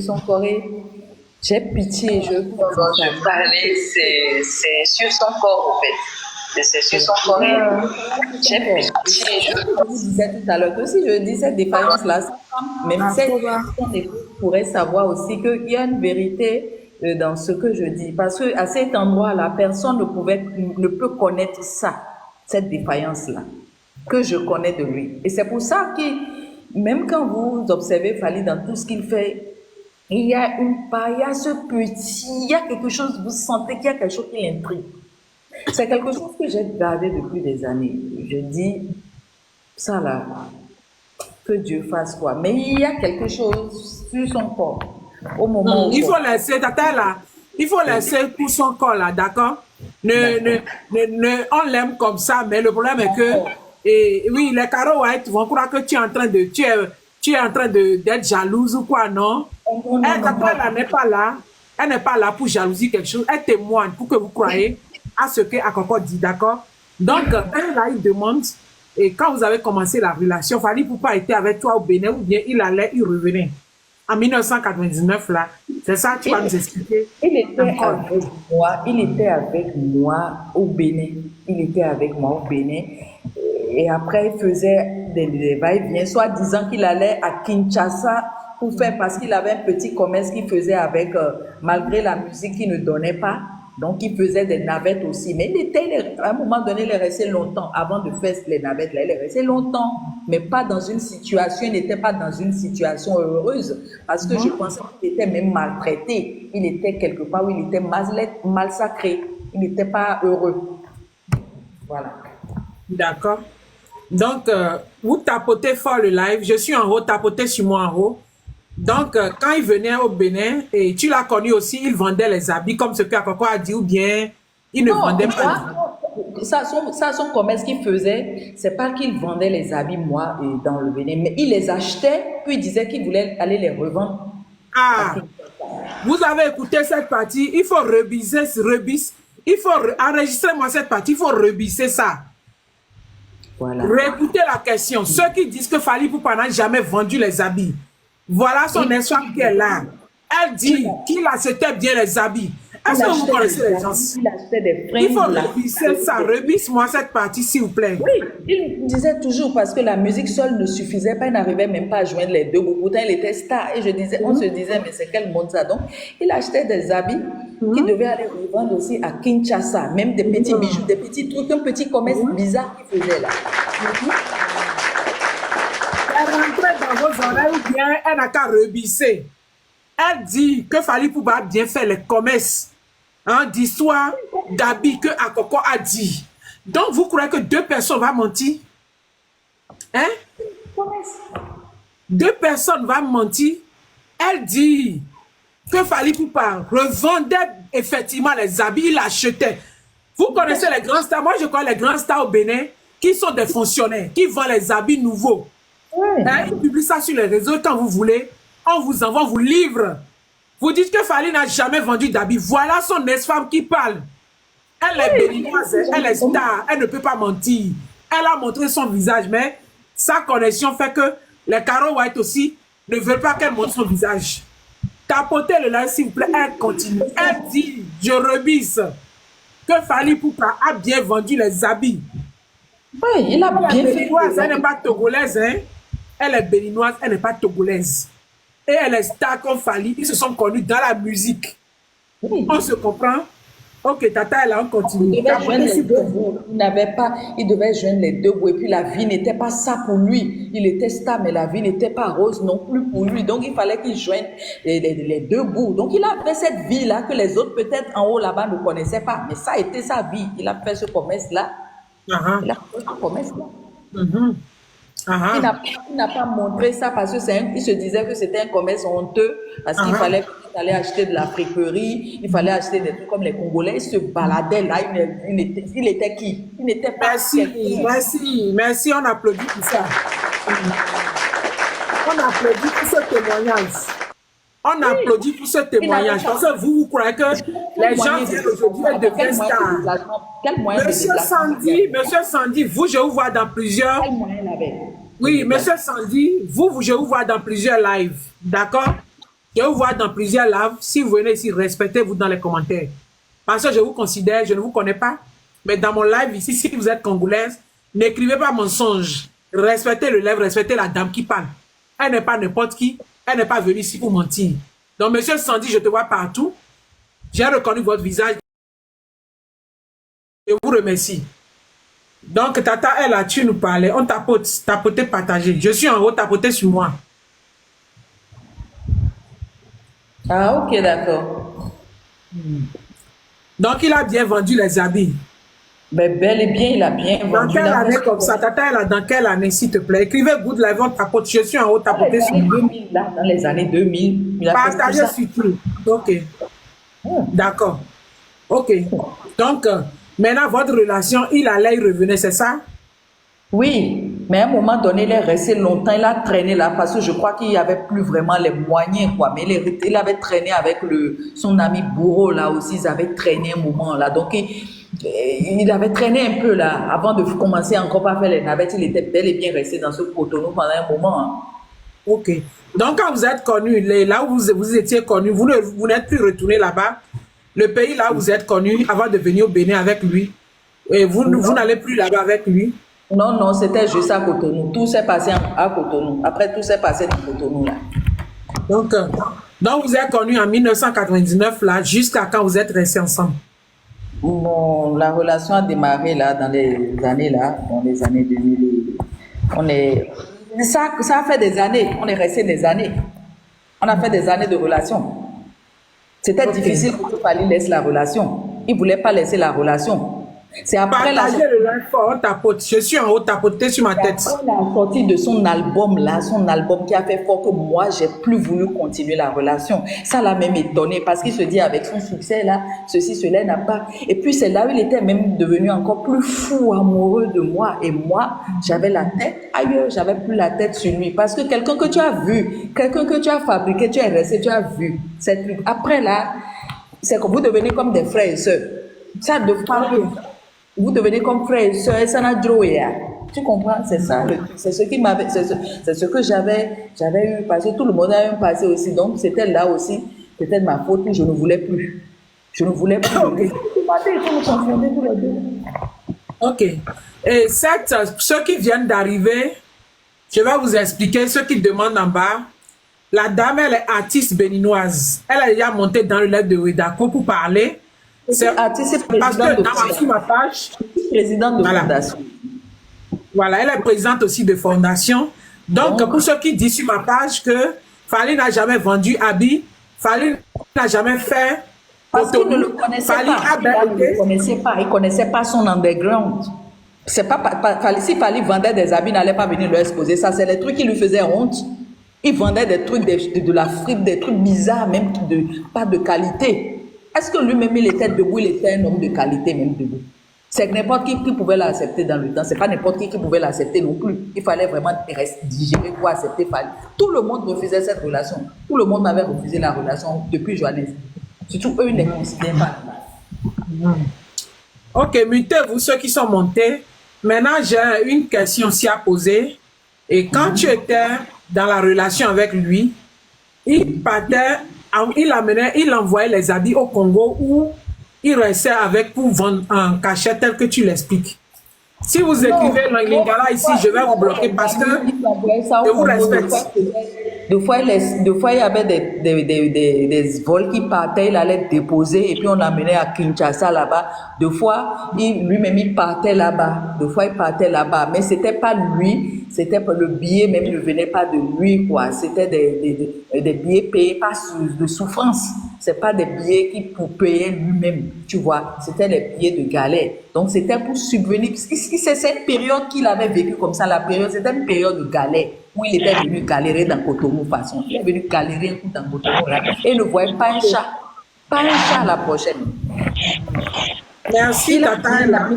son corps, j'ai pitié, je dont je parlais, c'est sur son corps, en fait. C'est sur son corps. J'ai pitié, je vous disais tout à l'heure que si je dis cette défaillance-là, même cette pourrait savoir aussi qu'il y a une vérité dans ce que je dis. Parce que à cet endroit-là, personne ne peut connaître ça, cette défaillance-là, que je connais de lui. Et c'est pour ça que même quand vous observez Fally dans tout ce qu'il fait, il y a une part, il y a ce petit, il y a quelque chose, vous sentez qu'il y a quelque chose qui l'intrigue. C'est quelque chose que j'ai gardé depuis des années. Je dis, ça là, que Dieu fasse quoi. Mais il y a quelque chose sur son corps. Au moment où il faut laisser, tata là, il faut laisser pour son corps là, d'accord? On l'aime comme ça, mais le problème est que, et, oui, les Caro White vont croire que tu es en train de, tu es en train d'être jalouse ou quoi, non? Tata là n'est pas là, elle n'est pas là pour jalousie quelque chose, elle témoigne pour que vous croyez à ce que Akoko dit, d'accord? Donc, elle a une demande, et quand vous avez commencé la relation, Fally Ipupa était avec toi au Bénin, ou bien il revenait. En 1999, là, c'est ça, tu vas nous expliquer. Il était avec moi au Bénin. Il était avec moi au Bénin. Et après, il faisait des va-et-vient, soit disant qu'il allait à Kinshasa pour faire, parce qu'il avait un petit commerce qu'il faisait avec, malgré la musique qu'il ne donnait pas. Donc, il faisait des navettes aussi. Mais à un moment donné, il est resté longtemps. Avant de faire les navettes, là, il est resté longtemps. Mais pas dans une situation, il n'était pas dans une situation heureuse. Parce que je pensais qu'il était même maltraité. Il était quelque part où il était mal sacré. Il n'était pas heureux. Voilà. D'accord. Donc, vous tapotez fort le live. Je suis en haut, tapotez sur moi en haut. Donc, quand il venait au Bénin, et tu l'as connu aussi, il vendait les habits comme ce qu'Akoko a dit, ou bien il ne vendait pas. Son commerce qu'il faisait, c'est pas qu'il vendait les habits, moi, dans le Bénin, mais il les achetait, puis il disait qu'il voulait aller les revendre. Ah, vous avez écouté cette partie, il faut il faut enregistrer moi cette partie, il faut rebisser ça. Voilà. Réécoutez la question. Ceux qui disent que Fally Ipupa n'a jamais vendu les habits, voilà son ex-femme qui est là. Elle dit qu'il achetait bien les habits. Est-ce que vous connaissez les gens? Il achetait des fringues. Il faut rebisser ça. Rebisse-moi cette partie, s'il vous plaît. Oui, il disait toujours parce que la musique seule ne suffisait pas, il n'arrivait même pas à joindre les deux bouts. Pourtant, il était star. Et on se disait, mais c'est quel monde ça? Donc, il achetait des habits qu'il devait aller revendre aussi à Kinshasa. Même des petits bijoux, des petits trucs, un petit commerce bizarre qu'il faisait là. Elle rentrait dans vos oreilles ou bien elle n'a qu'à rebisser. Elle dit que Fally Ipupa a bien fait les commerces d'histoire d'habits que Akoko a dit. Donc, vous croyez que deux personnes vont mentir? Hein? Deux personnes vont mentir. Elle dit que Fally Ipupa revendait effectivement les habits, il achetait. Vous connaissez les grands stars? Moi, je connais les grands stars au Bénin qui sont des fonctionnaires, qui vendent les habits nouveaux. Ils publient ça sur les réseaux quand vous voulez. On vous envoie, on vous livre. Vous dites que Fally n'a jamais vendu d'habits. Voilà son ex-femme qui parle. Elle est béninoise, elle est star, elle ne peut pas mentir. Elle a montré son visage, mais sa connexion fait que les Caro White aussi ne veulent pas qu'elle montre son visage. Tapotez le live, s'il vous plaît, elle continue. Elle dit, je rebisse, que Fally Ipupa a bien vendu les habits. Oui, il a bien fait. Elle n'est pas togolaise, hein? Elle est béninoise, elle n'est pas togolaise. Et elle est star comme Fally, ils se sont connus dans la musique. Oui. On se comprend? Ok, Tata, là, on continue. Il devait joindre les deux bouts. Et puis la vie n'était pas ça pour lui. Il était star, mais la vie n'était pas rose non plus pour lui. Donc il fallait qu'il joigne les deux bouts. Donc il a fait cette vie-là que les autres, peut-être en haut là-bas, ne connaissaient pas. Mais ça a été sa vie. Il a fait ce commerce-là. Il a fait ce commerce-là. Il n'a pas montré ça parce que il se disait que c'était un commerce honteux, parce qu'il fallait aller acheter de la friperie, il fallait acheter des trucs comme les Congolais. Il se baladait là, il était qui? Il n'était pas... Merci, on applaudit pour ça. On applaudit pour ce témoignage. On applaudit pour ce témoignage. Parce que vous croyez que les gens viennent aujourd'hui deviennent stars. Monsieur Sandy, vous, je vous vois dans plusieurs... Quel moyen il avait? Oui, monsieur Sandy, vous, je vous vois dans plusieurs lives. D'accord? Je vous vois dans plusieurs lives. Si vous venez ici, respectez-vous dans les commentaires. Parce que je vous considère, je ne vous connais pas. Mais dans mon live ici, si vous êtes congolaise, n'écrivez pas mensonge. Respectez le live, respectez la dame qui parle. Elle n'est pas n'importe qui. Elle n'est pas venue ici pour mentir. Donc, monsieur Sandy, je te vois partout. J'ai reconnu votre visage. Je vous remercie. Donc, Tata, elle a tu nous parlais. On tapote, tapoter, partager. Je suis en haut, tapoter sur moi. Ah, ok, d'accord. Donc, il a bien vendu les habits. Ben, bel et bien, il a bien Dans vendu. quelle année comme ça? Tata, elle a dans quelle année, s'il te plaît? Écrivez Good Live, on tapote. Je suis en haut, Dans tapoter les sur années moi. 2000, là, dans les années 2000, il a fait tout Partagez ça. sur tout. Ok. D'accord. Ok. Donc, maintenant, votre relation, il allait y revenir, c'est ça? Oui, mais à un moment donné, il est resté longtemps, il a traîné là parce que je crois qu'il n'y avait plus vraiment les moyens, quoi. Mais il avait traîné avec son ami Bourreau là aussi, ils avaient traîné un moment là. Donc, il avait traîné un peu là avant de commencer encore par faire les navettes. Il était bel et bien resté dans ce Cotonou pendant un moment. Hein. Ok. Donc, quand vous êtes connu, là où vous étiez connu, vous n'êtes plus retourné là-bas. Le pays là où vous êtes connu, avant de venir au Bénin avec lui, et vous n'allez plus là-bas avec lui. Non, non, c'était juste à Cotonou. Tout s'est passé à Cotonou. Après, tout s'est passé dans Cotonou là. Donc, vous êtes connu en 1999 là, jusqu'à quand vous êtes restés ensemble. Bon, la relation a démarré là dans les années 2000. Ça a fait des années. On est resté des années. On a fait des années de relation. C'était difficile pour que Fally laisse la relation. Il ne voulait pas laisser la relation. C'est après Partagez le live fort, tapote. Je suis en haut, tapoté sur ma tête. après la sortie de son album là, son album qui a fait fort que moi, j'ai plus voulu continuer la relation. Ça l'a même étonné parce qu'il se dit avec son succès là, ceci, cela n'a pas. Et puis c'est là où il était même devenu encore plus fou, amoureux de moi. Et moi, j'avais la tête ailleurs, j'avais plus la tête sur lui. Parce que quelqu'un que tu as vu, quelqu'un que tu as fabriqué, tu es resté, tu as vu. Après là, c'est que vous devenez comme des frères et sœurs. Ça de vous devenez comme frère et soeur, et ça n'a joué. Tu comprends? C'est ça, c'est ce qui m'avait, c'est ce que j'avais eu passé. Tout le monde a eu un passé aussi. Donc, c'était là aussi, c'était de ma faute, je ne voulais plus. Je ne voulais plus. Ok. Et ceux qui viennent d'arriver, je vais vous expliquer, ceux qui demandent en bas. La dame, elle est artiste béninoise. Elle a déjà monté dans le live de Wedako pour parler. C'est artiste, parce que dans ma page, présidente de fondation. Voilà, elle est présidente aussi de fondation. Donc, pour ceux qui disent sur ma page que Fally n'a jamais vendu habit, Fally n'a jamais fait. Parce qu'il ne le connaissait pas. Il ne connaissait pas. Il ne connaissait pas son underground. C'est pas si Fally vendait des habits, il n'allait pas venir leur exposer ça. C'est les trucs qui lui faisaient honte. Il vendait des trucs de la fripe, des trucs bizarres, même pas de qualité. Est-ce que lui-même, il était debout, il était un homme de qualité même debout? C'est que n'importe qui pouvait l'accepter dans le temps. C'est pas n'importe qui pouvait l'accepter non plus. Il fallait vraiment digérer pour accepter Fally. Tout le monde refusait cette relation. Tout le monde m'avait refusé la relation depuis Johannesburg. Surtout eux, ils ne considèrent pas. Ok, mutez-vous ceux qui sont montés. Maintenant, j'ai une question aussi à poser. Et quand tu étais dans la relation avec lui, il partait... il envoyait les habits au Congo où il restait avec pour vendre en cachet tel que tu l'expliques. Si vous écrivez le lingala ici, je vais vous bloquer parce que je vous respecte. Deux fois, il y avait des vols qui partaient, il allait déposer et puis on l'amenait à Kinshasa là-bas. Deux fois, lui-même, il partait là-bas. Deux fois, il partait là-bas. Mais c'était pas lui, c'était pas le billet même ne venait pas de lui, quoi. C'était des billets payés pas de souffrance. C'est pas des billets qui pour payer lui-même, tu vois. C'était les billets de galère. Donc, c'était pour subvenir. C'est cette période qu'il avait vécu comme ça, la période, c'était une période de galère où il était venu galérer dans Cotonou façon. Il est venu galérer un coup dans Cotonou là, et il ne voyait pas un chat. Pas un chat à la prochaine. Merci, Tata.